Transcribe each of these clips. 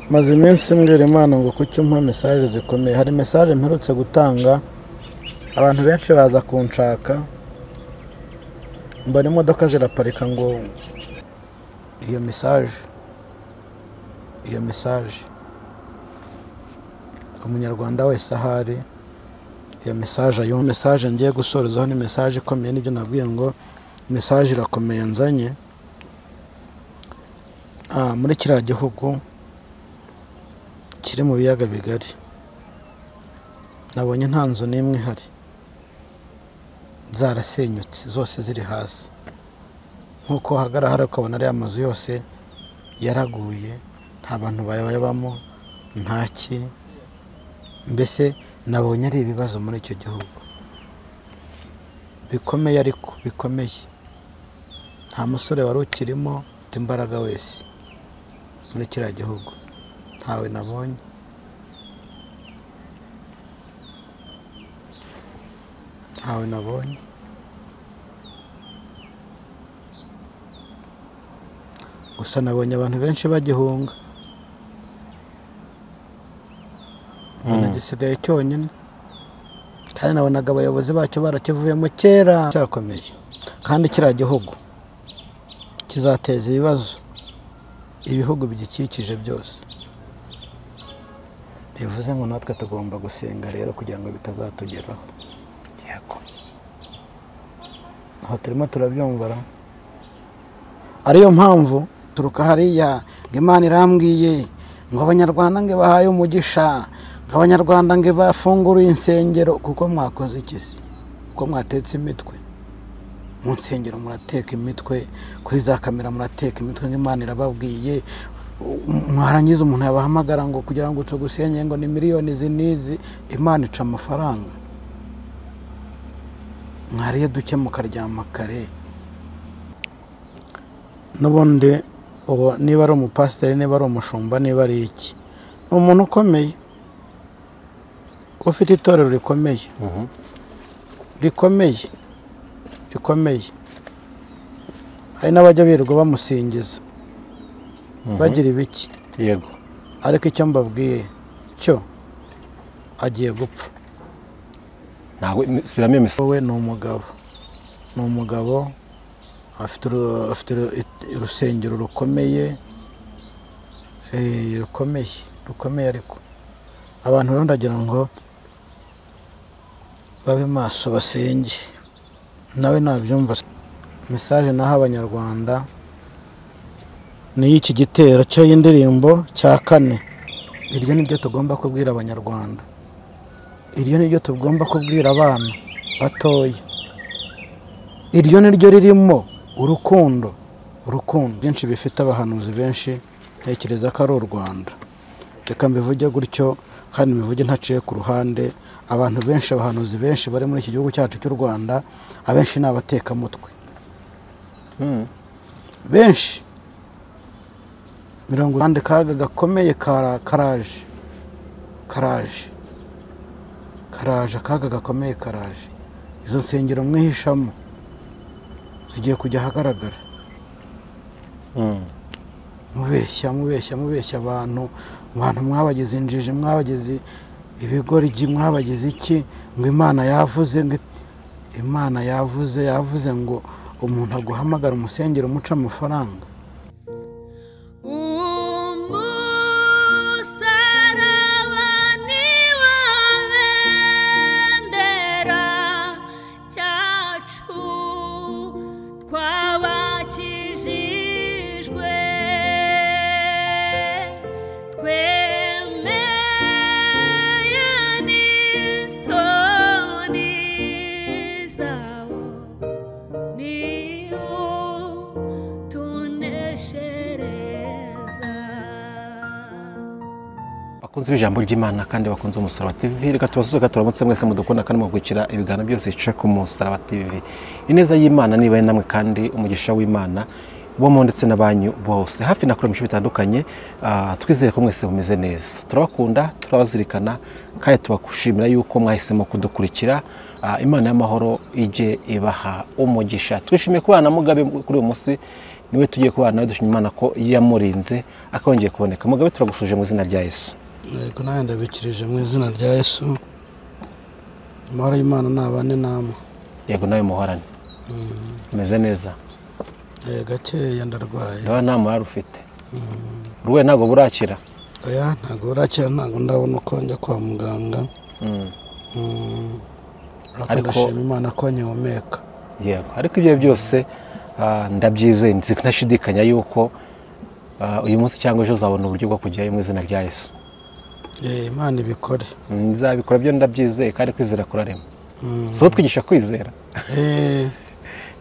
maze iminsi mbwira Imana ngo kuki umpa message zikomeye. Hari message mperutse gutanga abantu benshi baza kunshaka, mbona imodoka ziraparika ngo iyo message umunyarwanda wese ahari iyo message ngiye gusorezaho ni message ikomeye. Nibyo nabwiye ngo message irakomeye nzanye muri kiriya gihugu kiri mu biyaga bigari. Nabonye nta nzu n'imwe ihari, zarasenyutse zose ziri hasi. Nkuko hagaragara ukabona ari amazu yose yaraguye, nta bantu bayabamo, ntaki. Mbese nabonye ari ibibazo muri icyo gihugu bikomeye, ariko bikomeye. Nta musore wari ukirimo imbaraga wese muri kiriya gihugu, ntawe nabonye. Gusa nabonye abantu benshi bagihunga, gisigaye cyonyine, kandi nabonaga abayobozi bacyo barakivuyemo kera. Cyakomeye, kandi kiriya gihugu kizateza ibibazo ibihugu bigikikije byose. Bivuze ngo natwe tugomba gusenga rero kugira ngo bitazatugeraho. Aho turimo turabyumvara, ariyo mpamvu turuka hariya ngo Imana irambwiye ngo abanyarwanda nge bahaye umugisha, ngo abanyarwanda nge bafunguruye insengero. Kuko mwakoze ikisi, kuko mwatetse imitwe mu nsengero, murateka imitwe kuri za kamera, murateka imitwe. Imana irababwiye, mwarangiza umuntu yabahamagara ngo kugira ngo tugusenye ngo ni miliyoni zinizi. Imana ica amafaranga, mwariye duke mukaryama kare. N'ubundi ubu niba ari umupasiteri, niba ari umushumba, niba ari iki, ni umuntu ukomeye ufite itorero rikomeye, rikomeye. Hari n'abajya birirwa bamusingiza bagira ibiki. Yego, ariko icyo mbabwiye cyo agiye gupfa. ntago sibiramo imisoro. We ni umugabo afite urusengero rukomeye, rukomeye. Ariko abantu rero ndagira ngo babe maso, basenge. Nawe nabyumva message naho abanyarwanda ni iki gitero cyo y'indirimbo cya 4. Iryo nibyo tugomba kubwira abanyarwanda, iryo nibyo tugomba kubwira abana batoya. Iryo niryo ririmo urukundo byinshi bifite abahanuzi benshi. Ntekereza ko ari u Rwanda. Reka mbivuge gutyo, kandi mbivuge ntaciye ku ruhande. Abantu benshi, abahanuzi benshi bari muri iki gihugu cyacu cy'u Rwanda, abenshi ni abatekamutwe benshi. 70 kaga gakomeye karaje, akaga gakomeye karaje. Izo nsengero mwihishamo zigiye kujya ahagaragara. Mubeshya abantu mwabagize injiji, mwabagize ibigoryi, mwabagize iki. Ngo Imana yavuze ngo umuntu aguhamagara umusengero umuca amafaranga. Bakunze ijambo ry'Imana kandi bakunze Umusaraba TV. Reka tubasuze turamutse mwese mudukunda kandi mugukira ibiganiro byose bica ku Umusaraba TV. Ineza y'Imana niba namwe kandi umugisha w'Imana bo ndetse n'abanyu bose hafi nakora mu bitandukanye. Twizeye ko mwese mumeze neza, turabakunda, turabazirikana kandi tubakushimira yuko mwahisemo kudukurikira. Imana y'amahoro ije ibaha umugisha. Twishimiye kubana mugabe kuri uyu munsi niwe tugiye kubana nawe, dushima Imana ko yamurinze akongeye kuboneka. Mugabe turagusuje mu izina rya Yesu. Yego nawe ndabikirije mu izina rya Yesu. Amahoro y'Imana nabane namwe. Yego nawe muhorane. Meze neza? Gakeya ndarwaye. Nawe nta muhari ufite? Uruwe ntabwo burakira? Oya ntabwo burakira, ntabwo ndabona uko njya kwa muganga. Ariko ndashima Imana ko nyihumeka. Yego, ariko ibyo byose ndabyizeye ntashidikanya yuko uyu munsi cyangwa ejo uzabona uburyo bwo kujyayo mu izina rya Yesu. Imana ibikore. Nzabikora byo ndabyizeye kandi kwizera kurarema. So twigisha kwizera.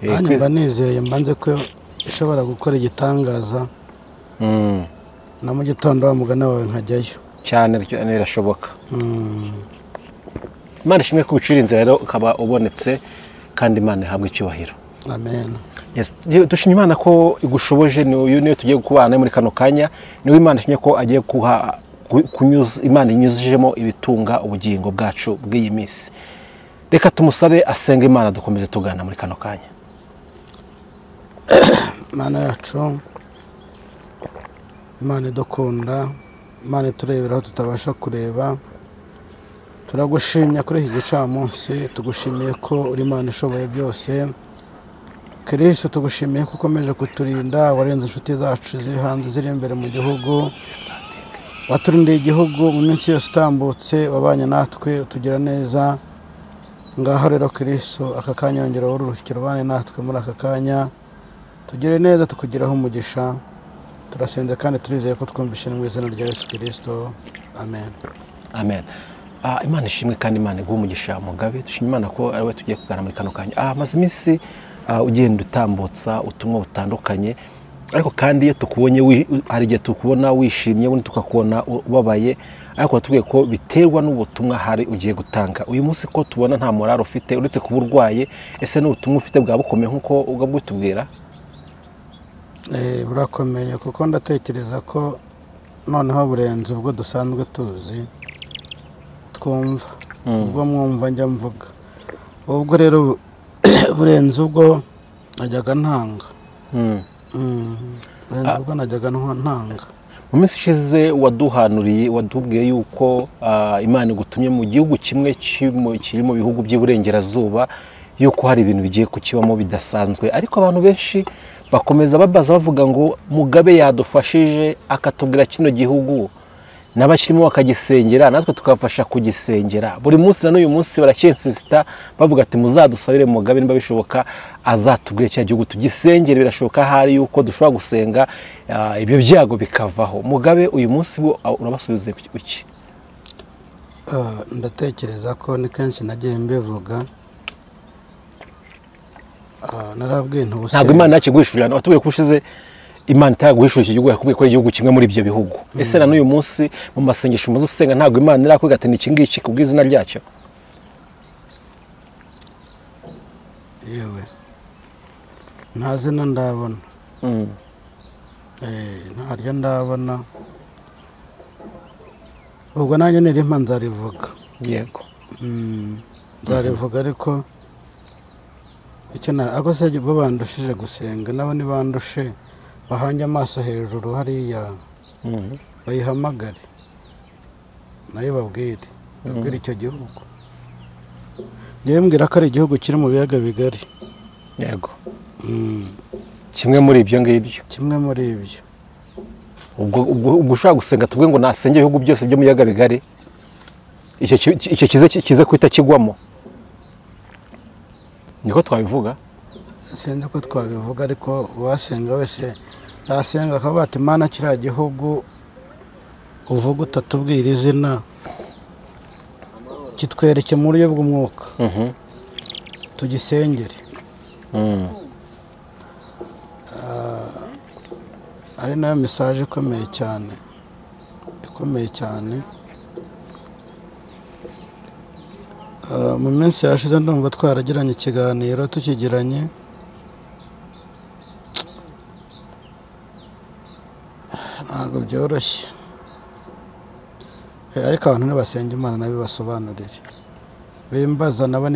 Nanjye mba nizeye, mbanze ko ishobora gukora igitangaza. Na mu gitondo wa mugana wawe nkajyayo. Cyane birashoboka. Imana ishimwe ko ucira inzira rero ukaba ubonetse kandi Imana ihabwe icyubahiro. Amen. Yes, dushimye Imana ko igushoboje niyo tugiye kubana muri kano kanya. Niwe Imana ishimye ko agiye kunyuza Imana inyuzijemo ibitunga ubugingo bwacu bw'iyi minsi. Reka tumusabe asenga Imana dukomeze tugana muri kano kanya. Mana yacu, Imana idukunda, Imana turebera aho tutabasha kureba. Turagushimye kuri iki gicamunsi, tugushimiye ko uri Imana ishoboye byose. Kristo tugushimiye ko ukomeje kuturinda, warenze inshuti zacu ziri hanze ziri imbere mu gihugu. Waturindiye igihugu mu minsi yose itambutse, wabanye natwe utugira neza. Ngaho rero Kristo aka kanya yongera uruhukiro ubane natwe muri aka kanya. Tugire neza tukugiraho umugisha. Turasenze kandi turizeye ko twumvishe mu izina rya Yesu Kristo. Amen. Amen. Imana ishimwe kandi Imana iguhe umugisha Mugabe. Dushimye Imana ko ari we tugiye kugana muri kano kanya. Maze iminsi ugenda utambutsa ubutumwa butandukanye, ariko kandi iyo tukubonye hari igihe tukubona wishimye, ubundi tukakubona ubabaye, ariko watubwiye ko biterwa n'ubutumwa hari ugiye gutanga. Uyu munsi ko tubona nta morale ufite uretse kuba urwaye, ese n'ubutumwa ufite bwa bukomeye nk'uko ubwitubwira? Burakomeye kuko ndatekereza ko noneho burenze ubwo dusanzwe tuzi twumva. Ubwo mwumva njya mvuga. Ubwo rero burenze ubwo najyaga ntanga. Burenze ubwo najyaga ntanga. Mu minsi ishize waduhanuriye, watubwiye yuko Imana igutumye mu gihugu kimwe kiri mu bihugu by'iburengerazuba, yuko hari ibintu bigiye kukibamo bidasanzwe. Ariko abantu benshi bakomeza babaza bavuga ngo Mugabe yadufashije akatubwira kino gihugu, n'abakirimo bakagisengera, natwe tukabafasha kugisengera. Buri munsi na n'uyu munsi baracyensisita bavuga ati muzadusabire Mugabe niba bishoboka azatubwire cya gihugu tugisengere. Birashoboka hari yuko dushobora gusenga ibyo byago bikavaho. Mugabe uyu munsi urabasubiza iki? Ndatekereza ko ni kenshi nagiye mbivuga. Narabwiye ntubuse. Ntabwo Imana yakiguhishurira, watubwiye ko ushize Imana itaguhishurira iki gihugu, yakubwiye ko igihugu kimwe muri ibyo bihugu. Ese na n'uyu munsi mu masengesho muzo usenga ntabwo Imana irakwiga ati iki ngiki kubw'izina ryacyo? Yewe nta zina ndabona. Ntaryo ndabona. Ubwo nanjye nirimpa nzarivuga. Yego. Nzarivuga ariko icyo ako se bo bandushije gusenga, nabo nibandushe bahanje amaso hejuru hariya. Bayihamagare nayo babwire icyo gihugu. Ngiye mbwira ko ari igihugu kiri mu biyaga bigari. Yego. Kimwe muri ibyo ngibyo. Kimwe muri ibyo. Ubwo ushaka gusenga tuvuge ngo nasenge ibihugu byose byo mu biyaga bigari, icyo kize kwita kigwamo. Niko twabivuga? Sinzi ko twabivuga, ariko wasenga wese yasenga akavuga ati Mana kiriya gihugu uvuga utatubwira izina, kitwereke mu buryo bw'umwuka. Tugisengere. Ari nayo mesaje ikomeye cyane. Mu minsi yashize ndumva twaragiranye ikiganiro tukigiranye. Ntabwo byoroshye. Ariko abantu nibasenga Imana nabibasobanurire. Bimbaza nabo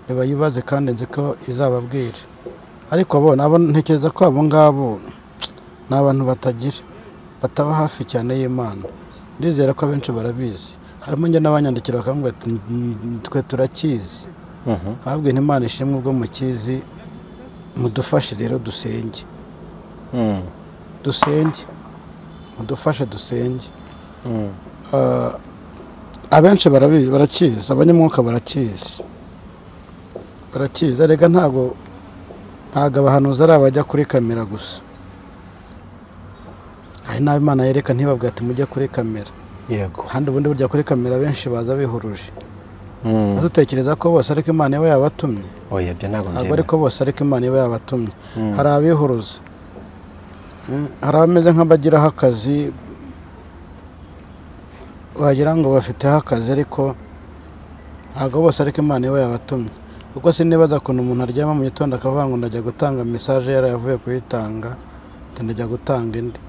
nibayibaze kandi nzi ko izababwira. ariko abo ntekereza ko abo ngabo ni abantu bataba hafi cyane y'Imana. Ndizera ko abenshi barabizi, harimo njye n'abanyandikira bakambwira ati twe turakizi. Ahubwo Imana ishimwe ubwo mukizi, mudufashe rero dusenge. Dusenge, mudufashe dusenge. Abenshi barabizi, barakizi, abanyamwuka barakizi. Arega ntago abahanuzi ari abajya kuri kamera gusa. Hari n'abo Imana yereka ntibabwira ati mujye kuri kamera. Yego. Kandi ubundi burya kuri kamera benshi baza bihuruje. Dutekereza ko bose ariko Imana iba yabatumye. Oya, byo ntabwo ariko bose ariko Imana iba yabatumye. Hari abihuruza, hari abameze nk'abagiraho akazi, wagira ngo bafiteho akazi, ariko ntabwo bose ariko Imana iba yabatumye. Kuko sinibaza ukuntu umuntu aryama mu gitondo akavuga ngo ndajya gutanga message yaravuye kuyitanga, ndajya gutanga indi.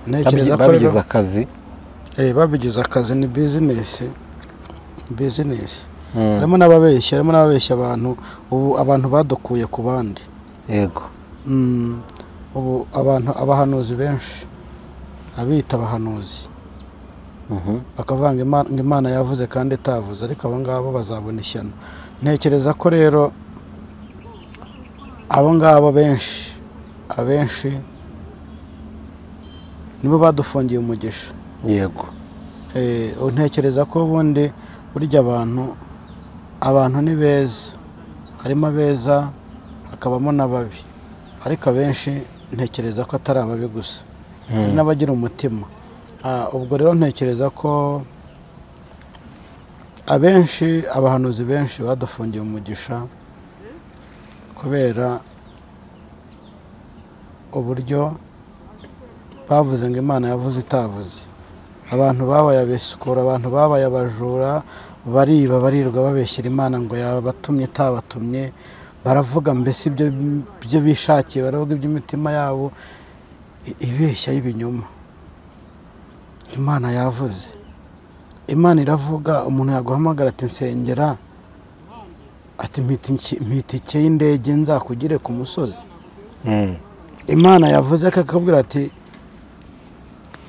Ntekereza ko babigize akazi. Babigize akazi, ni business. Harimo n'ababeshya abantu, ubu abantu badukuye ku bandi. Yego. Ubu abahanuzi benshi abita abahanuzi, bakavanga Imana yavuze kandi itavuze, ariko abo ngabo bazabona ishyano. Ntekereza ko rero abo ngabo abenshi nibo badufungiye umugisha. Yego. Ntekereza ko ubundi burya abantu ni beza, harimo abeza hakabamo n'ababi, ariko abenshi ntekereza ko atari ababi gusa, hari n'abagira umutima. Ubwo rero ntekereza ko abahanuzi benshi badufungiye umugisha kubera uburyo bavuze ngo Imana yavuze itavuze. Abantu babaye abesukura, abantu babaye abajura, barirwa babeshyira Imana ngo yabatumye itabatumye, baravuga mbese ibyo bishakiye, baravuga iby'imitima yabo, ibeshya y'ibinyoma. Imana yavuze, Imana iravuga, umuntu yaguhamagara ati nsengera, ati mpitike y'indege nzakugire ku musozi. Imana yavuze akakubwira ati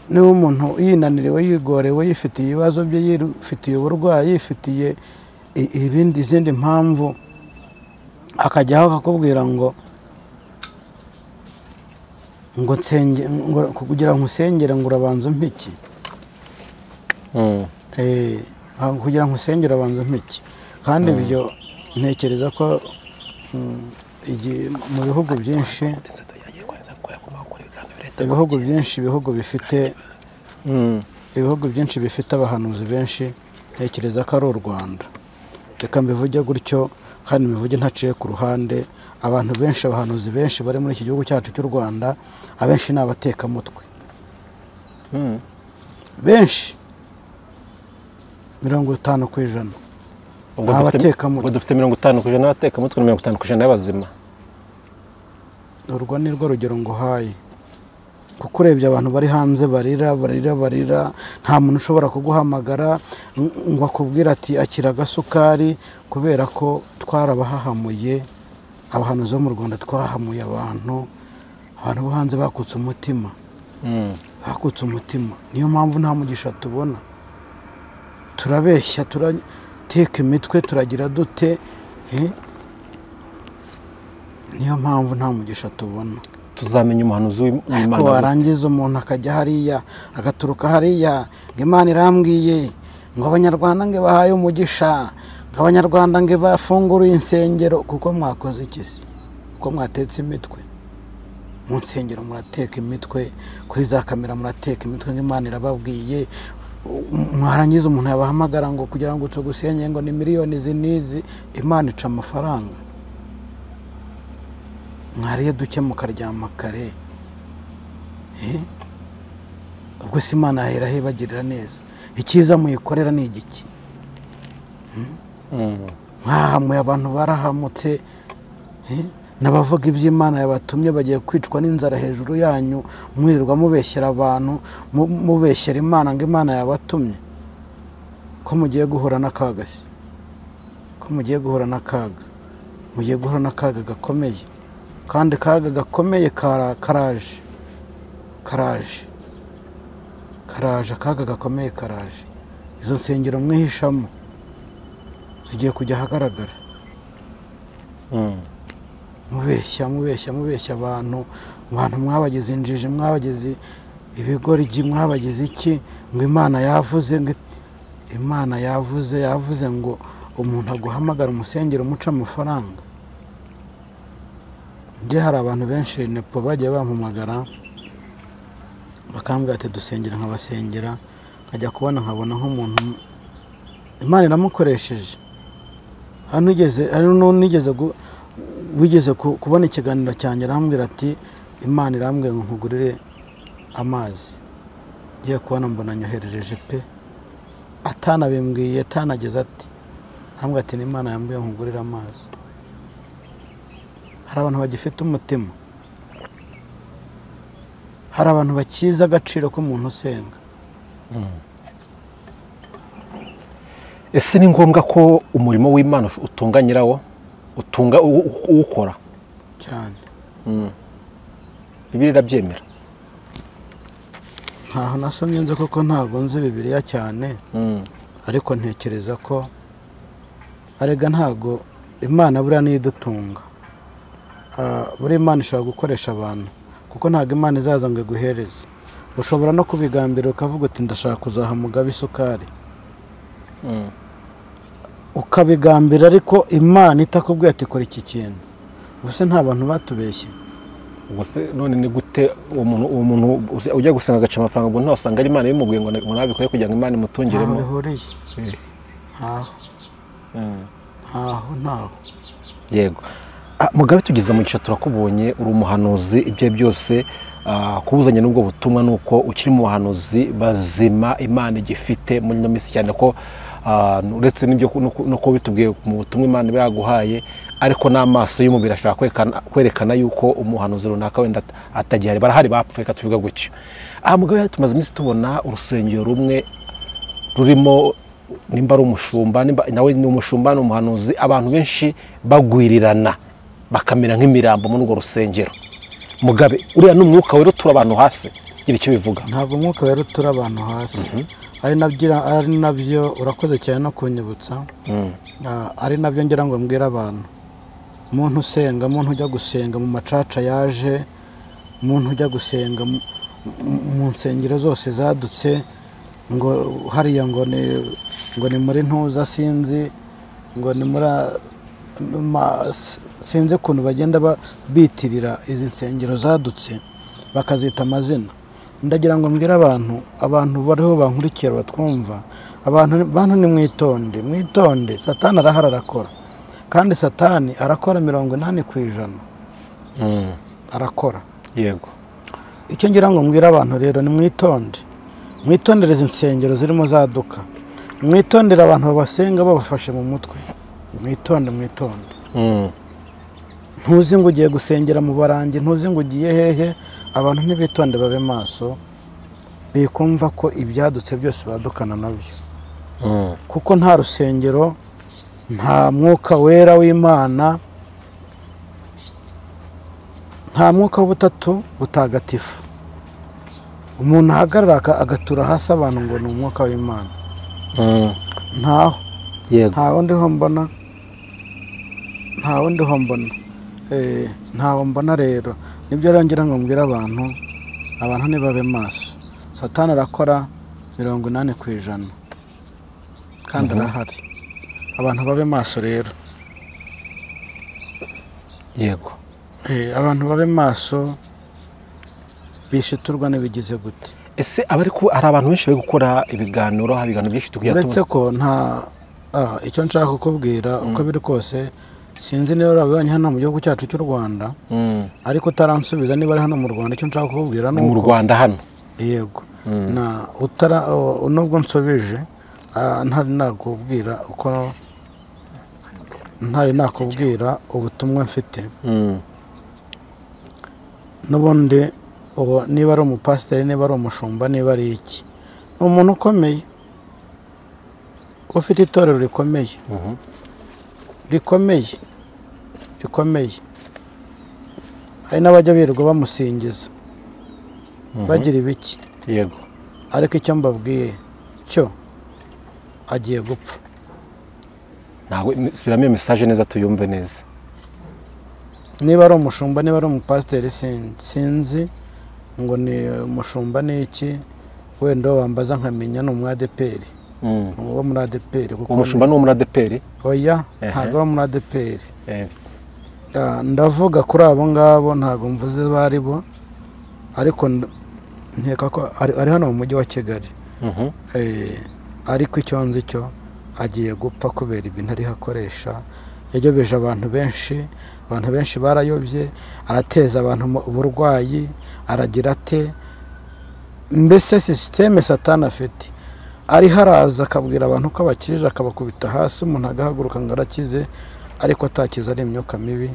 niba umuntu yinaniriwe, yigorewe, yifitiye ibibazo bye, yifitiye uburwayi, yifitiye izindi mpamvu, akajyaho akakubwira ngo kugira ngo usengere ngo urabanza umpiki. Kugira ngo usengere urabanza umpiki. Kandi ibyo ntekereza ko mu bihugu byinshi, ibihugu byinshi bifite abahanuzi benshi, ntekereza ko ari u Rwanda. Reka mbivuge gutyo kandi mbivuge ntaciye ku ruhande. Abantu benshi, abahanuzi benshi bari muri iki gihugu cyacu cy'u Rwanda, abenshi ni abatekamutwe. Benshi 50%. Ubwo dufite 50% y'abatekamutwe na 50% y'abazima. Urwo ni rwo rugero nguhaye. Kuko urebye abantu bari hanze barira, nta muntu ushobora kuguhamagara ngo akubwira ati akira agasukari, kubera ko twarabahahamuye. Abahanuzi bo mu Rwanda twahamuye abantu bo hanze bakutse umutima. Bakutse umutima, niyo mpamvu nta mugisha tubona. Turabeshya, turateka imitwe, turagira dute, niyo mpamvu nta mugisha tubona. Tuzamenya umuhanuzi w'Imana. Ko warangiza umuntu akajya hariya, agaturuka hariya, ngo Imana irambwiye ngo abanyarwanda ngo bahaye umugisha, ngo abanyarwanda ngo bafunguruye insengero. Kuko mwakoze iki se? Kuko mwatetse imitwe mu nsengero, murateka imitwe, kuri za kamera murateka imitwe ngo Imana irababwiye. Mwarangiza umuntu yabahamagara ngo kugira ngo tugusenye ngo ni miliyoni izi, Imana ica amafaranga. Mwariye duke mukaryama kare, ubwo si Imana yahera ibagirira neza. Icyiza muyikorera ni igiki? Mwahamuye abantu, barahamutse, n'abavuga iby'Imana yabatumye bagiye kwicwa n'inzara hejuru yanyu, mwirirwa mubeshyera abantu, mubeshyera Imana ngo Imana yabatumye. Ko mugiye guhura n'akaga se? Ko mugiye guhura n'akaga? mugiye guhura n'akaga gakomeye, kandi akaga gakomeye karaje, akaga gakomeye karaje. Izo nsengero mwihishamo zigiye kujya ahagaragara. mubeshya abantu mwabagize injiji, mwabagize ibigoryi, mwabagize iki, ngo Imana yavuze ngo umuntu aguhamagara umusengero umuca amafaranga. Njye hari abantu benshi nepo bagiye bampamagara bakambwira ati dusengera, nkabasengera, nkajya kubona nkabona nk'umuntu Imana iramukoresheje. Hano wigeze kubona ikiganiro cyanjye, arambwira ati Imana irambwiye ngo nkugurire amazi. Ngiye kubona mbona nyoherereje pe, atanabimbwiye, atanageze ati, arambwira ati Imana yambwiye nkugurire amazi. Hari abantu bagifite umutima, hari abantu bakiza agaciro k'umuntu usenga. Ese ni ngombwa ko umurimo w'Imana utunga nyirawo, utunga uwukora cyane? Bibiliya irabyemera? Ntaho nasomye nzi koko, ntabwo nzi Bibiliya cyane, ariko ntekereza ko arega ntabwo Imana buriya niyo idutunga. Buriya Imana ishobora gukoresha abantu, kuko ntabwo Imana izaza ngo iguhereze. Ushobora no kubigambira ukavuga uti ndashaka kuzaha Mugabe isukari, ukabigambira, ariko Imana itakubwiye ati kora iki kintu. Ubuse nta bantu batubeshye? Ubuse none ni gute uwo muntu ujya gusenga agaca amafaranga, ngo ntasanga ari Imana yimubwiye ngo nabikore kugira ngo Imana imutungiremo? Bihuriye ntaho. Yego. Mugabe, tugize umugisha turakubonye, uri umuhanuzi. Ibyo byose kubuzanya n'ubwo butumwa nuko ukiri mu bahanuzi bazima Imana igifite muri ino minsi, cyane ko uretse n'ibyo nuko bitubwiye mu butumwa Imana yaguhaye, ariko n'amaso y'umubiri ashaka kwerekana yuko umuhanuzi runaka wenda atagihari. Barahari bapfuye, katuvuga gutyo. Mugabe, tumaze iminsi tubona urusengero rumwe rurimo, nimba ari umushumba, nawe ni umushumba, ni umuhanuzi, abantu benshi bagwirirana bakamera nk'imirambo muri urwo rusengero. Mugabe, uriya n'umwuka wera utura abantu hasi, gira icyo bivuga? Ntabwo umwuka wera utura abantu hasi, ari nabyo urakoze cyane no kunyibutsa. Ari nabyo ngira ngo mbwira abantu, umuntu usenga, umuntu ujya gusenga mu macaca yaje, umuntu ujya gusenga mu nsengero zose zadutse, ngo hariya ngo ni muri ntuza, sinzi ngo ni muri sinzi ukuntu bagenda bitirira izi nsengero zadutse bakazita amazina. Ndagira ngo mbwira abantu bariho bankurikira batwumva, abantu ni mwitonde. Satani arahara arakora, kandi Satani arakora 80%. Arakora. Yego. Icyo ngira ngo mbwira abantu rero ni mwitondere izi nsengero zirimo zaduka, mwitondere abantu babasenga babafashe mu mutwe. Mwitonde. Ntuzi ngo ugiye gusengera mu barangi, ntuzi ngo ugiye hehe. Abantu ntibitonde, babe maso, bikumva ko ibyadutse byose badukana nabyo, kuko nta rusengero, nta mwuka wera w'Imana, nta mwuka w'ubutatu butagatifu umuntu ahagarara agatura hasi abantu ngo ni umwuka w'Imana. Ntaho. Yego. Ntaho mbona rero. Nibyo rero ngira ngo mbwira abantu ntibabe maso. Satani arakora 80%, kandi arahari. Abantu babe maso rero. Yego. Abantu babe maso, bishiturwa n'ibigize gute. Ese hari abantu benshi bari gukora ibiganiro byinshi tugiye uretse ko nta icyo nshaka kukubwira uko biri kose, sinzi niba urabibonye hano mu gihugu cyacu cy'u Rwanda, ariko utaransubiza niba ari hano mu Rwanda. Icyo nshaka kukubwira ni mu Rwanda hano. Yego. Nubwo nsubije ntari nakubwira ubutumwa mfite. N'ubundi niba ari umupasiteri, niba ari umushumba, niba ari iki, ni umuntu ukomeye, ufite itorero rikomeye, ikomeye, hari n'abajya birirwa bamusingiza bagira ibiki, yego, ariko icyo mbabwiye cyo agiye gupfa. ntabwo subiramo iyo message neza tuyumve neza. Niba ari umushumba, niba ari umupasiteri sinzi ngo ni umushumba ni iki, wenda wambaza nkamenya ni umwadeperi, uwo muri adeperi. Umushumba ni uwo muri adeperi? Oya, ntabwo wo muri adeperi. Ndavuga kuri abo ngabo, ntabwo mvuze bari bo, ariko nkeka ko ari hano mu mujyi wa Kigali. Ariko icyo nzi cyo agiye gupfa kubera ibintu ariho akoresha. Yayobeje abantu benshi barayobye, arateza abantu uburwayi, aragira ate. Mbese sisiteme Satani afite ariho araza akabwira abantu ko abakirije, akabakubita hasi, umuntu agahaguruka ngo arakize, ariko atakiza ari imyuka mibi.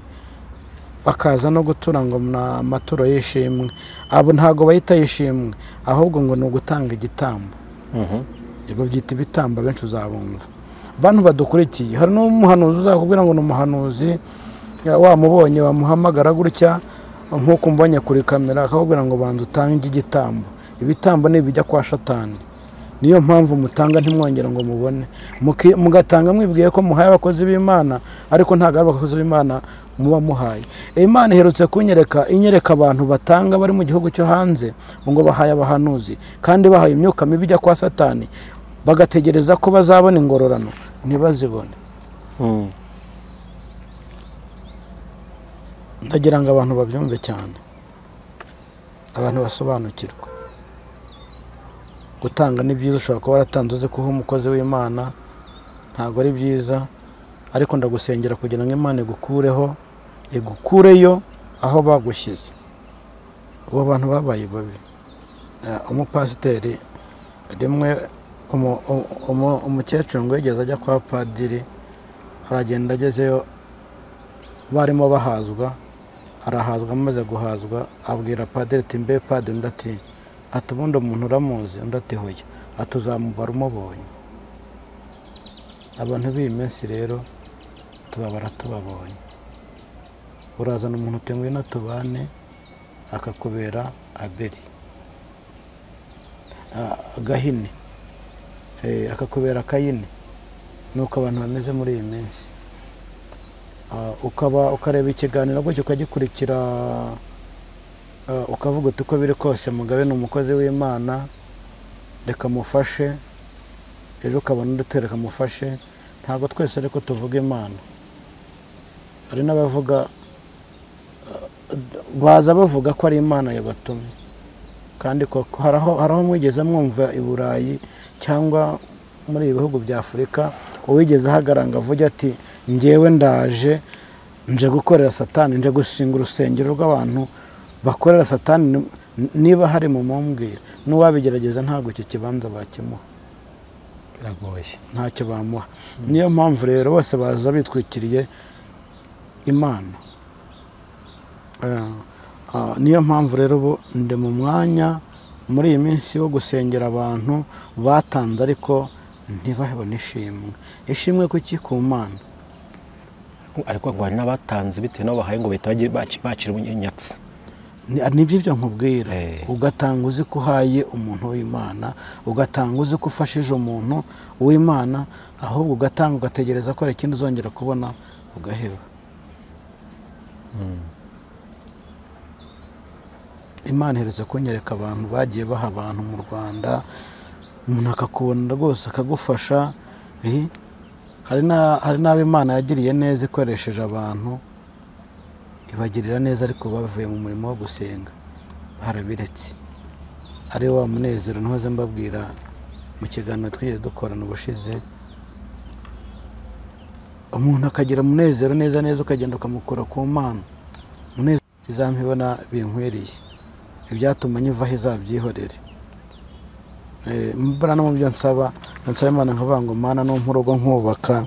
Bakaza no gutura ngo na maturo yishimwe, abo ntago bayita yishimwe, ahubwo ngo ni ugutanga igitambo. Ibyo byita ibitambo, benshi uzabumva. Bantu badukurikiye, hari n'umuhanuzi uzakubwira ngo ni umuhanuzi, wamubonye wamuhamagara gutya nk'uko mbonye kuri kamera, akakubwira ngo banza utange igitambo. Ibitambo ni ibijya kwa Satani, niyo mpamvu mutanga ntimwongera ngo mubone, mugatanga mwibwiye ko muhaye abakozi b'Imana, ariko ntabwo ari abakozi b'Imana muba muhaye. Imana iherutse inyereka abantu batanga bari mu gihugu cyo hanze ngo bahaye abahanuzi, kandi bahaye imyuka mibi ijya kwa Satani, bagategereza ko bazabona ingororano, ntibazibone. Ndagira ngo abantu babyumve cyane, abantu basobanukirwa. Gutanga ni byiza, ushobora kuba waratanze uzi kuba umukozi w'Imana, ntabwo ari byiza, ariko ndagusengera kugira ngo Imana igukureyo aho bagushyize. Abo bantu babaye babi. Umupasiteri rimwe umukecuru ngo yigeze ajya kwa padiri, aragenda agezeyo barimo bahazwa, arahazwa, amaze guhazwa abwira padiri ati mbe padiri, undi ati ubundi umuntu uramuzi, undi ati hoya, atuzamubara umubonye. Abantu b'iyi minsi rero tubabara tubabonye. Urazana umuntu uti ngwino tubane, akakubera Abeli, Gahini, akakubera Kayini. Nuko abantu bameze muri iyi minsi. Ukareba ikiganiro gutyo ukagikurikira, ukavuga uti uko biri kose Mugabe ni umukozi w'Imana, reka mufashe. Ejo ukabona undi uti reka mufashe. Ntabwo twese ariko tuvuga Imana. Hari n'abavuga, baza bavuga ko ari Imana yabatumye, kandi koko haraho mwigeze mwumva i Burayi cyangwa muri ibihugu bya Afurika uwigeze ahagaranga avuga ati njyewe ndaje nje gukorera Satani, nje gushinga urusengero rw'abantu bakorera Satani, niba hari mu mumbwira. N'uwabigerageza ntabwo icyo kibanza bakimuha, biragoye, ntacyo bamuha. Niyo mpamvu rero bose baza bitwikiriye Imana. Niyo mpamvu rero ubu ndi mu mwanya muri iyi minsi wo gusengera abantu batanze ariko ntibabone ishimwe kuki ku Mana. Ariko ngo hari n'abatanze bitewe n'abo bahaye ngo bahita bakira ubunyatsi. Nibyo byo nkubwira. Ugatanga uzi ko uhaye umuntu w'Imana, ugatanga uzi ko ufashije umuntu w'Imana, ahubwo ugatanga ugategereza ko hari ikindi uzongera kubona ugaheba. Imana iherutse kunyereka abantu bagiye baha abantu mu Rwanda, umuntu akakubona rwose akagufasha. Hari n'abo Imana yagiriye neza ikoresheje abantu, ibagirira neza ariko bavuye mu murimo wo gusenga barabiretse. Ari wa munezero ntoze mbabwira mu kiganiro twiye dukorana ubushize, umuntu akagira munezero neza ukagenda ukamukura ku Mana. Munezero izampibona binkwiriye, ibyatuma nyivaho izabyihorere. Mbona no mu byo nsaba Imana nkavuga ngo Mana no mu rugo nkubaka,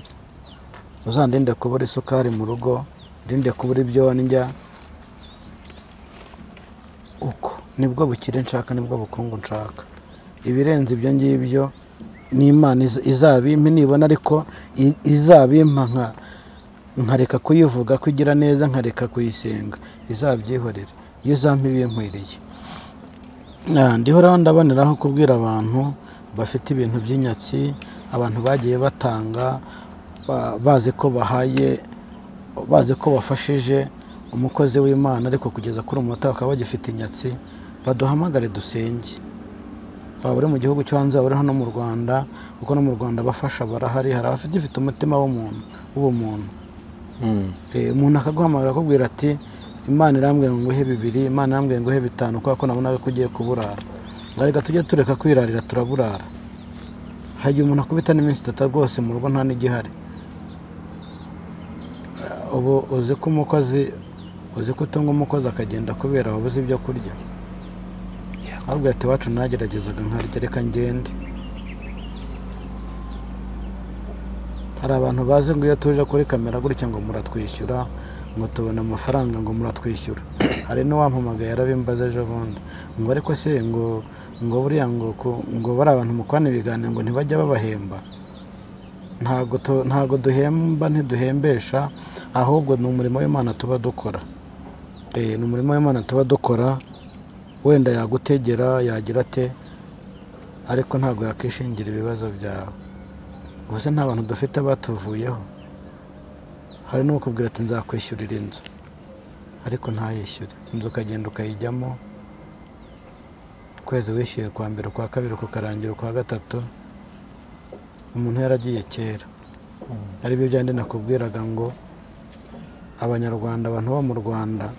uzandinde kubura isukari mu rugo, ndinde kubura ibyo ndya. Uko nibwo bukire nshaka, nibwo bukungu nshaka. Ibirenze ibyo ngibyo ni Imana izabimpa nibona, ariko izabimpa nkareka kuyivuga ko igira neza, nkareka kuyisenga, izabyihorere iyo zampa ibinkwiriye. Ndiho rero ndaboneraho kubwira abantu bafite ibintu by'inyatsi, abantu bagiye batanga bazi ko bahaye, bazi ko bafashije umukozi w'Imana, ariko kugeza kuri umunota bakaba bagifite inyatsi, baduhamagare dusenge. Waba uri mu gihugu cyo hanze, waba uri hano mu Rwanda, kuko no mu Rwanda abafasha barahari, hari abafite umutima w'ubumuntu. Umuntu akaguhamagara akubwira ati Imana irambwiye ngo nguhe 2, Imana irambwiye ngo nguhe 5, kuko nabona ko ugiye kuburara. Ariko tujye tureka kwirarira, turaburara. Hagiye umuntu akubita n'iminsi 3 rwose mu rugo nta n'igihari. Ubu uzi ko umukozi, uzi ko utunga umukozi akagenda kubera wabuze ibyo kurya. Ahubwo ati wacu nageragezaga nkarya, reka ngende. Hari abantu bazi ngo iyo tuje kuri kamera gutya ngo muratwishyura, ngo tubona amafaranga ngo muratwishyura. Hari n'uwampamagaye yarabimbaza ejo bundi ngo ariko se ngo buriya ngo bari abantu mukwana ibiganiro ngo ntibajya babahemba. Ntago duhemba, ntiduhembesha, ahubwo ni umurimo w'Imana tuba dukora. Ni umurimo w'Imana tuba dukora. Wenda yagutegera yagira ate, ariko ntago yakishingira ibibazo byawe. Ubuse nta bantu dufite batuvuyeho. Hari n'ukubwira ati nzakwishyurira inzu, ariko ntayishyure. Inzu ukagenda ukayijyamo, ukwezi wishyuye kwa mbere, kwa kabiri kukarangira, kwa gatatu umuntu yaragiye kera. Ari byo byandi nakubwiraga ngo Abanyarwanda, abantu bo mu Rwanda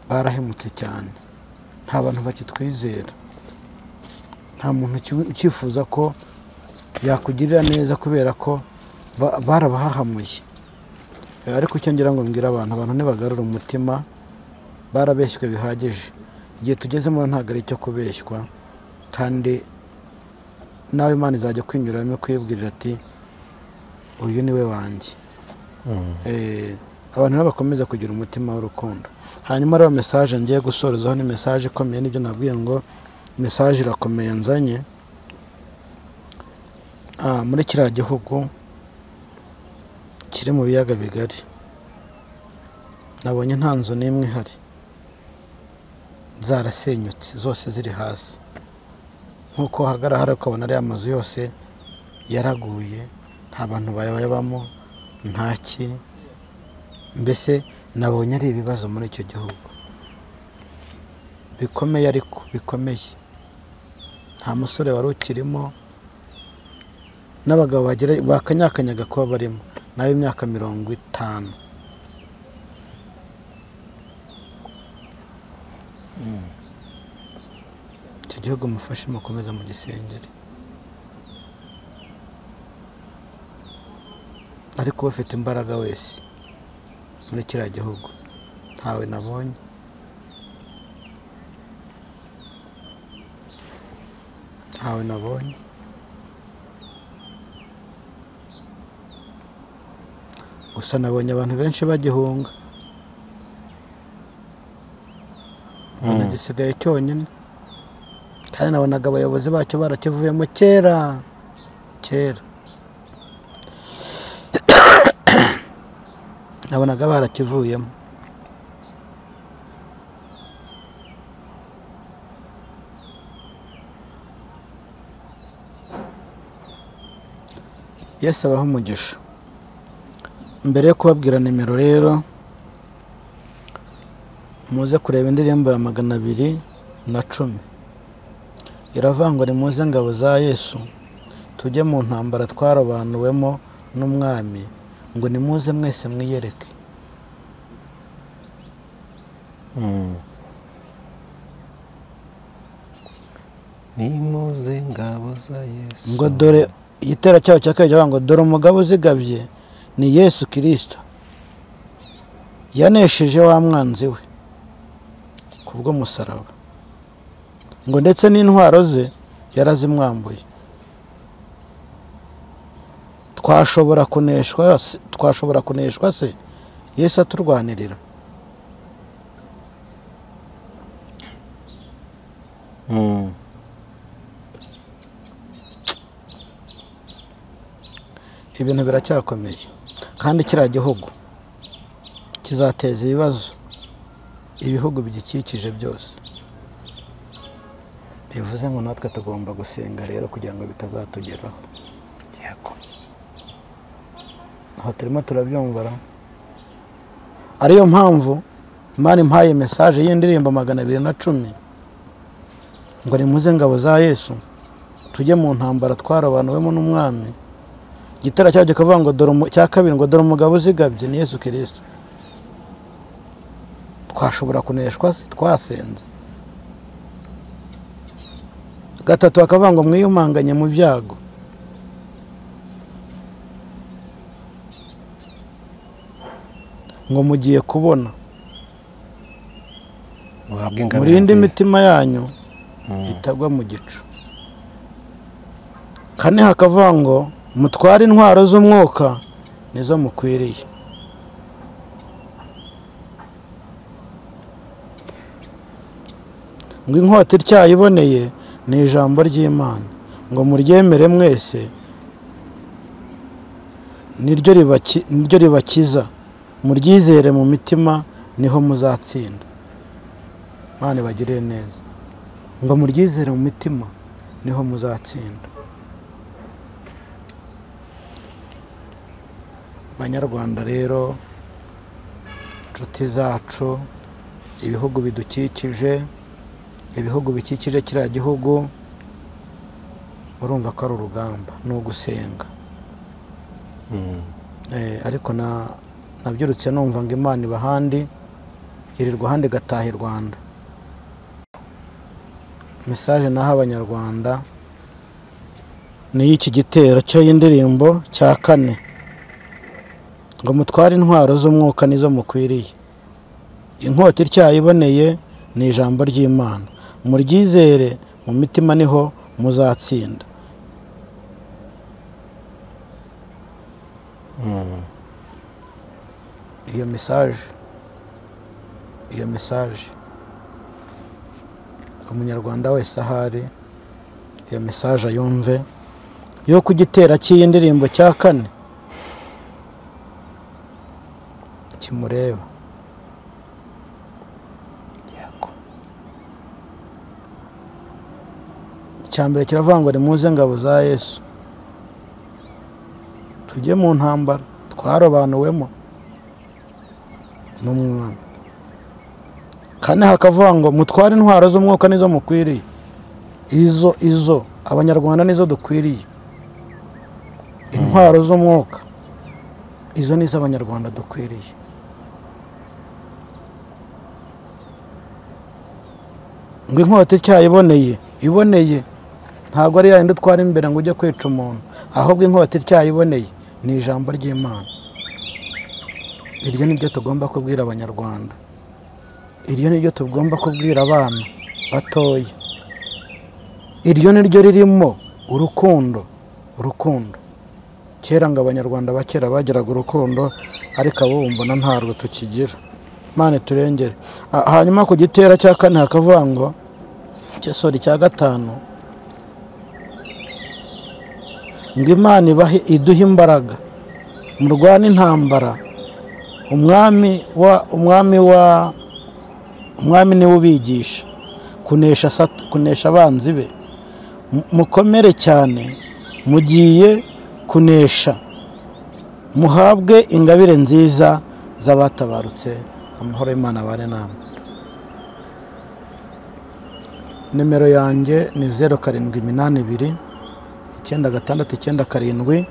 barahemutse cyane. Nta bantu bakitwizera, nta muntu ukifuza ko yakugirira neza kubera ko barabahahamuye. Ariko icyo ngira ngo mbwira abantu ntibagarura umutima, barabeshywe bihagije. Igihe tugezemo ntabwo ari icyo kubeshywa, kandi nawe Imana izajya kwinyuramo kwibwirira ati uyu ni we wanjye. Abantu nabo bakomeza kugira umutima w'urukundo. Hanyuma rero message ngiye gusorezaho ni message ikomeye, nibyo nabwiye ngo message irakomeye nzanye. Muri kiriya gihugu kiri mu biyaga bigari, nabonye nta nzu n'imwe ihari, zarasenyutse zose ziri hasi. Nkuko hagaragara ukabona ari amazu yose yaraguye, nta bantu bayabamo, ntaki. Mbese nabonye ari ibibazo muri icyo gihugu bikomeye, ariko bikomeye. Nta musore wari ukirimo, n'abagabo bakanyakanyaga kuba barimo, nawe imyaka 50. Icyo gihugu mufashe mukomeza mu gisengeri, ariko ufite imbaraga wese muri kiriya gihugu ntawe nabonye. Gusa nabonye abantu benshi bagihunga, gisigaye cyonyine, kandi nabonaga abayobozi bacyo barakivuyemo kera. Nabonaga barakivuyemo. Yesu abaho umugisha. Mbere yo kubabwira nimero rero, muze kureba indirimbo ya 210. Iravangwa, ni muze ngabo za Yesu, tujye mu ntambara twarabanuwemo n'umwami, ngo ni muze mwese mwiyereke. Ni muze ngabo za Yesu, ngo dore igitero cyaho cyakaje ngo dore umugabo uzigabye ni Yesu Kristo, yanesheje wa mwanzi we kubwo musaraba, ngo ndetse n'intwaro ze yarazimwambuye. Twashobora kuneshwa se Yesu aturwanirira? Ibintu biracyakomeye. kandi kiriya gihugu kizateza ibibazo ibihugu bigikikije byose. Bivuze ngo natwe tugomba gusenga rero kugira ngo bitazatugeraho. Yego. Aho turimo turabyumvara. Ariyo mpamvu Imana impaye message y'indirimbo 210 ngo nimuze ngabo za Yesu tujye mu ntambara twarabantuwemo n'umwami. Gitara cyaje kavuga ngo cya kabiri ngo dore umugabo uzigabye ni Yesu Kristo. Twashobora kuneshwa twasenze. Gatatu akavuga ngo mwiyumanganye mu byago. Ngo mugiye kubona murinde imitima yanyu itagwa mu gicu. Kane hakavuga ngo mutware intwaro z'umwuka nizo mukwiriye. Ngo inkota ityayiboneye ni ijambo ry'Imana, ngo muryemere mwese niryo ribakiza, muryizere mu mitima niho muzatsinda. Imana ibagirire neza. Ngo muryizere mu mitima niho muzatsinda. Banyarwanda rero, inshuti zacu, ibihugu bidukikije, ibihugu bikikije kiriya gihugu, urumva ko ari urugamba, ni ugusenga. Ariko nabyirutse numva ngo Imana iba ahandi, yirirwa ahandi igataha i Rwanda. Message naho abanyarwanda ni iki gitero cyo y'indirimbo cya kane ngo mutware intwaro z'umwuka nizo mukwiriye. Inkota ityayiboneye ni ijambo ry'Imana, muryizere mu mitima niho muzatsinda. Iyo message umunyarwanda wese ahari iyo message ayumve yo kugitera cy'iyi ndirimbo cya kane kimureba. Icyambere kiravuga ngo nimuze ngabo za Yesu tujye mu ntambara twarobanuwemo n'umwami. Kane hakavuga ngo mutware intwaro z'umwuka nizo mukwiriye. Izo abanyarwanda nizo dukwiriye. Intwaro z'umwuka izo nizo abanyarwanda dukwiriye. Ngo inkota ityayiboneye ntabwo ari yandi twara imbere ngo ujye kwica umuntu, ahubwo inkota ityayiboneye ni ijambo ry'Imana. Iryo nibyo tugomba kubwira abanyarwanda, iryo nibyo tugomba kubwira abana batoya, iryo niryo ririmo urukundo. Kera ngo abanyarwanda bakera bagiraga urukundo, ariko abo mbona ntarwo tukigira. Imana turengere. Hanyuma ku gitera cya kane hakavuga ngo cya gatanu ngo Imana iduha imbaraga murwane intambara. Umwami niwe ubigisha kunesha abanzi be. Mukomere cyane, mugiye kunesha, muhabwe ingabire nziza z'abatabarutse. Amahoro y'Imana abane namwe. Nimero yanjye ni 0782 969 47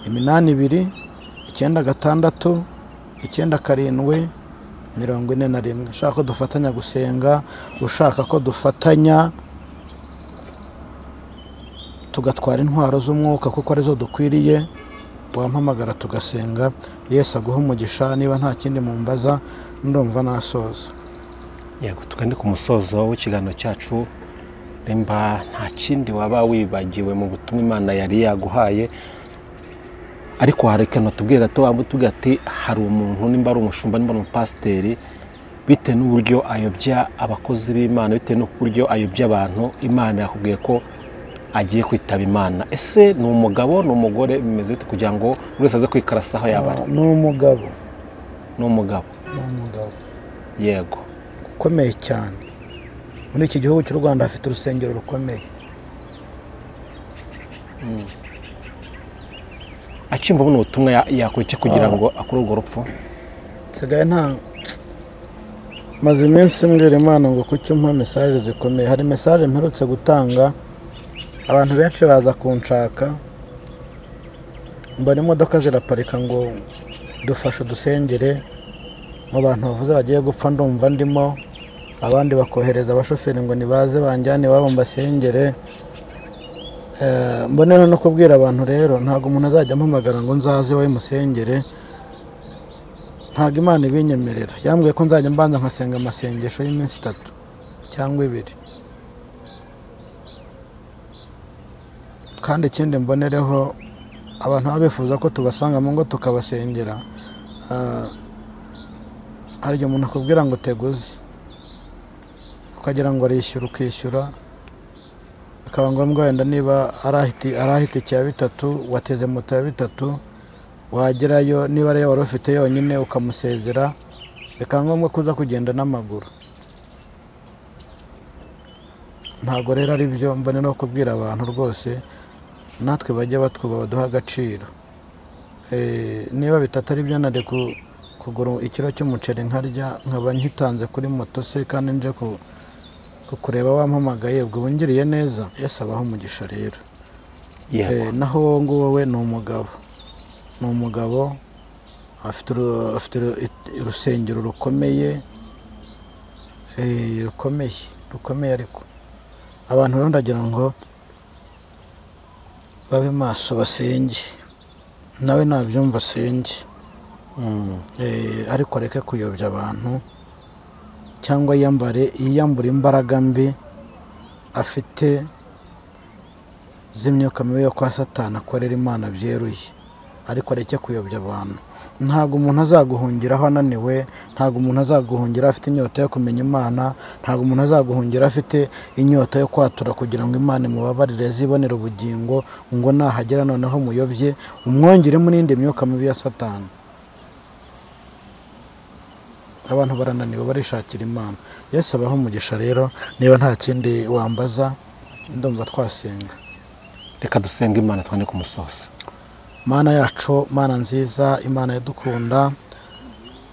82 966 97 41. Ushaka ko dufatanya gusenga, ushaka ko dufatanya tugatwara intwaro z'umwuka kuko arizo dukwiriye, wampamagara tugasenga. Yesu aguha umugisha. Niba nta kindi mumbaza ndumva nasoza. Yego, tukandi ku musozo w'ikiganiro cyacu. Nimba nta kindi waba wibagiwe mu gutuma Imana yari yaguhaye, ariko hari ikintu tubwiye gato wamutubwiye ati hari umuntu nimba ari umushumba nimba ari umupasiteri, bitewe n'uburyo ayobya abakozi b'Imana, bitewe n'uburyo ayobya abantu, Imana yakubwiye ko agiye kwitaba Imana. Ese ni umugabo ni umugore bimeze bite kugira ngo buri wese aze kwikarasa aho yaba ari? Ni umugabo. Ni umugabo. Ni umugabo Yego. ukomeye cyane. Muri iki gihugu cy'u Rwanda afite urusengero rukomeye. Akimva buno ubutumwa yakurikiye kugira ngo akore urwo rupfu? Sigaye nta maze iminsi mbwira Imana ngo kuki umpa message zikomeye. Hari message mperutse gutanga, abantu benshi baza kunshaka, mbona imodoka ziraparika ngo dufashe dusengere mu bantu bavuze bagiye gupfa, ndumva ndimo, abandi bakohereza abashoferi ngo nibaze banjyane iwabo mbasengere. Mbonera no kubwira abantu rero, ntago umuntu azajya ampamagara ngo nzaze wowe musengere, ntago Imana ibinyemerera. Yambwiye ko nzajya mbanza nkasenga amasengesho y'iminsi 3 cyangwa 2. Kandi ikindi mbonereho, abantu babifuza ko tubasanga mu ngo tukabasengera, hari igihe umuntu akubwira ngo teguze, ukagira ngo arishyura ukishyura, bikaba ngombwa wenda niba arahita icya 3 wateze moto ya 3, wagerayo niba ariyo wari ufite yonyine ukamusezera, bikaba ngombwa kuza kugenda n'amaguru. Ntago rero ari byo. Mbone no kubwira abantu rwose natwe bajye batwuba baduha agaciro. Niba bitatari byo nade kugura ikiro cy'umuceri nkarya nkaba nkitanze kuri moto se, kandi nje kukureba wampamagaye, ubwo bungiriye neza. Yesu abaho umugisha rero. Naho wowe ngo wowe ni umugabo. Ni umugabo afite urusengero rukomeye, rukomeye ariko abantu rero ndagira ngo babe maso basenge, nawe nabyumva asenge. Ariko reke kuyobya abantu cyangwa yiyambura imbaraga mbi afite z'imyuka mibi yo kwa Satani akorera Imana byeruye. Ariko reke kuyobya abantu. Ntago umuntu azaguhungira ananiwe, ntago umuntu azaguhungira afite inyota yo kumenya Imana, ntago umuntu azaguhungira afite inyota yo kwatura kugira ngo Imana imubabarire zibonera ubugingo, ngo nahagera noneho muyobye umwongeremo n'indi myuka mibi ya Satani. Abantu barananiwe barishakira Imana. Yesu abaho umugisha rero. Niba nta kindi wambaza, ndumva twasenga. Reka dusenga Imana twande ku musozo. Mana yacu, Mana nziza, Imana yadukunda,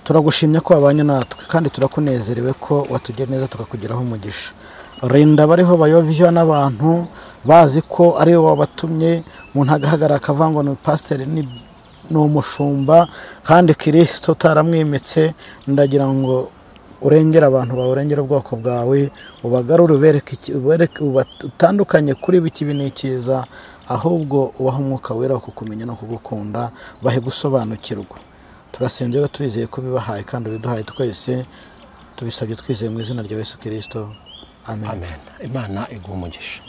turagushimye ko wabanye natwe, kandi turakunezerewe ko watugiriye neza tukakugiraho umugisha. Rinda bariho bayobya n'abantu bazi ko ari wowe wabatumye, umuntu agahagarara akavuga ngo ni pasiteri ni umushumba kandi Kristo taramwimitse. Ndagira ngo urengera abantu bawe, urengera ubwoko bwawe, ubagarure ubereke utandukanye kuri bikibi n'ikiza, ahubwo ubaho umwuka wera kukumenya no kugukunda, bahe gusobanukirwa. Turasenze rero turizeye ko bibahaye kandi biduhaye twese, tubisabye twizeye mu izina rya Yesu Kristo. Amen. Imana iguha umugisha.